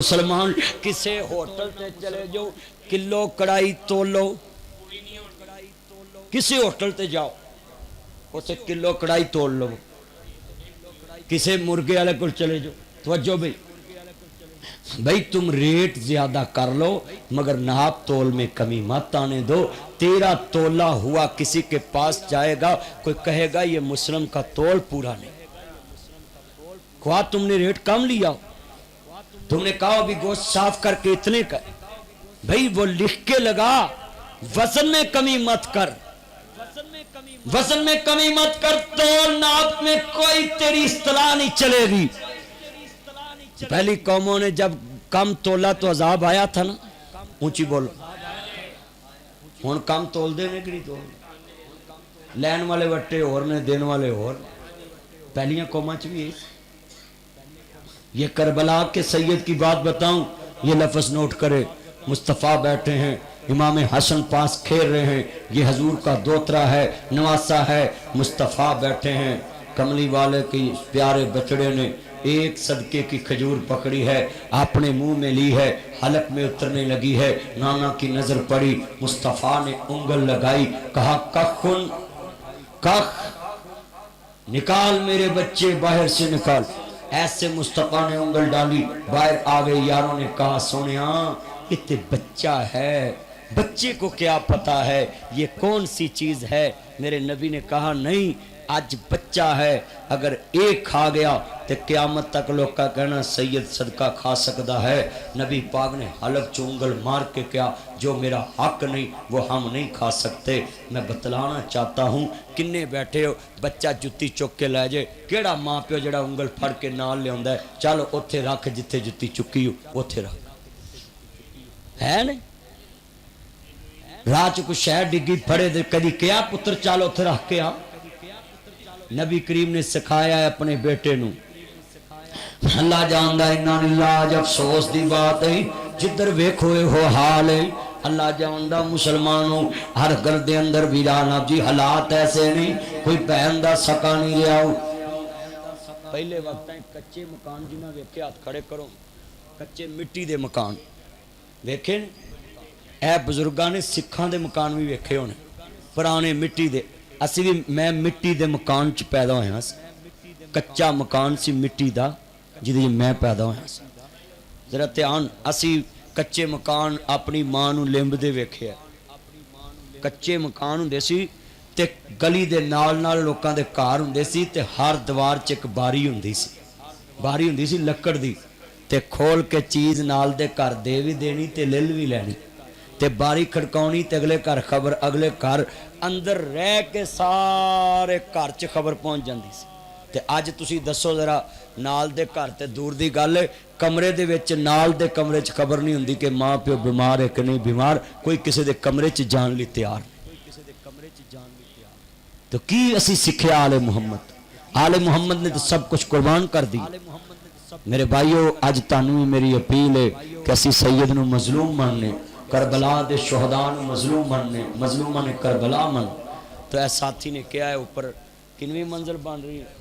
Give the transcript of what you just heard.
मुसलमान किसे होटल ते चले जाओ किलो कढ़ाई तोलो, किसी होटल ते जाओ उसे किलो कढ़ाई तोल लो। किसी मुर्गे वाले को चले जाओ, तवज्जो भाई, भाई तुम रेट ज्यादा कर लो मगर नाप तोल में कमी मत आने दो। तेरा तोला हुआ किसी के पास जाएगा, कोई कहेगा ये मुस्लिम का तोल पूरा नहीं। ख्वाह तुमने रेट कम लिया, तुमने कहा अभी गोश्त साफ करके इतने का, भाई वो लिख के लगा वजन में कमी मत कर, वजन में कमी मत कर, तोल नाप में कोई तेरी इस्तिलाह नहीं चलेगी। पहली कौमों ने जब कम तोला तो अजाब आया था ना, ऊंची बोलो। हुण कम तोल दे कि नहीं तोल, लैन वाले वट्टे होर ने देने वाले होर। पहलियां कौमां च भी ये करबला के सैयद की बात बताऊं, ये लफ्ज नोट करे। मुस्तफ़ा बैठे हैं, इमाम हसन पास खेल रहे हैं, ये हजूर का दोतरा है, नवासा है। मुस्तफ़ा बैठे हैं, कमली वाले की प्यारे बछड़े ने एक सदके की खजूर पकड़ी है, अपने मुंह में ली है, हलक में उतरने लगी है। नाना की नजर पड़ी, मुस्तफ़ा ने उंगल लगाई, कहा कखुन कख, निकाल मेरे बच्चे बाहर से निकाल। ऐसे मुस्तफ़ा ने उंगल डाली, बाहर आ गए। यारों ने कहा सोनिया ये तो बच्चा है, बच्चे को क्या पता है ये कौन सी चीज है। मेरे नबी ने कहा नहीं, आज बच्चा है, अगर एक खा गया तो क़यामत तक लोग का कहना सैयद सदका खा सकता है। नबी पाक ने हलक च उंगल मार के क्या, जो मेरा हक नहीं वो हम नहीं खा सकते। मैं बतलाना चाहता हूँ, किन्ने बैठे हो बच्चा जुत्ती चुक के लै जाए, केड़ा माँ प्यो जड़ा उंगल फड़ के नाल लियाउंदा है, चलो उत्थे रख जिथे जुत्ती चुकी हो उत्थे रख, है नहीं। राह च कोई शहर डिग्गी फड़े दे कदी क्या पुत्र चल उत्थे रख के आ। नबी करीम ने सिखाया है अपने बेटे नू, अल्लाह जानदा इन्ना लिल्लाह, जब अफसोस दी बात है जिधर वेखो हो हाल है। अल्लाह जानदा मुसलमानों हर घर दे अंदर वीराना जी हालात ऐसे नहीं, कोई भैन दा सका नहीं रहा। पहले वक्त कच्चे मकान जिन्हें वेखे हाथ खड़े करो, कच्चे मिट्टी दे मकान वेखे ने, ए बजुर्गों ने सिखां दे मकान भी वेखे होने, पुराने मिट्टी दे। असी भी, मैं मिट्टी दे मकान च पैदा होया, कच्चा मकान सी मिट्टी दा जिहदे मैं पैदा होया। जरा ध्यान, असी कच्चे मकान अपनी मां नूं लिंबदे वेखे, कच्चे मकान हुंदे सी ते गली दे नाल नाल लोकां दे घर हुंदे सी ते हर दीवार च एक बारी हुंदी सी, बारी हुंदी सी लक्कड़ दी, ते खोल के चीज नाल दे घर दे भी देनी ते लिल भी लैनी, ते बारी खड़काउणी ते अगले घर खबर, अगले घर अंदर रह के सारे घर च खबर पहुंच जाती सी। ते अज तुसी दसो जरा, नाल दे घर ते दूर दी गल है, कमरे दे विच नाल दे कमरे च खबर नहीं हुंदी कि माँ प्यो बीमार है कि नहीं बीमार, कोई किसी दे कमरे च जान लई तैयार। तो की असी सिक्ख्या आले मुहम्मद, आले मुहम्मद ने तो सब कुछ कुर्बान कर दी। मेरे भाईओ अज तुहानू भी मेरी अपील है कि असी सैयद नू मजलूम मनने, करबला दे शोहदा नू मजलूम मनने, मजलूमां ने करबला मन। तो ऐ साथी ने कहा है ऊपर किनवी मंजिल बन रही है,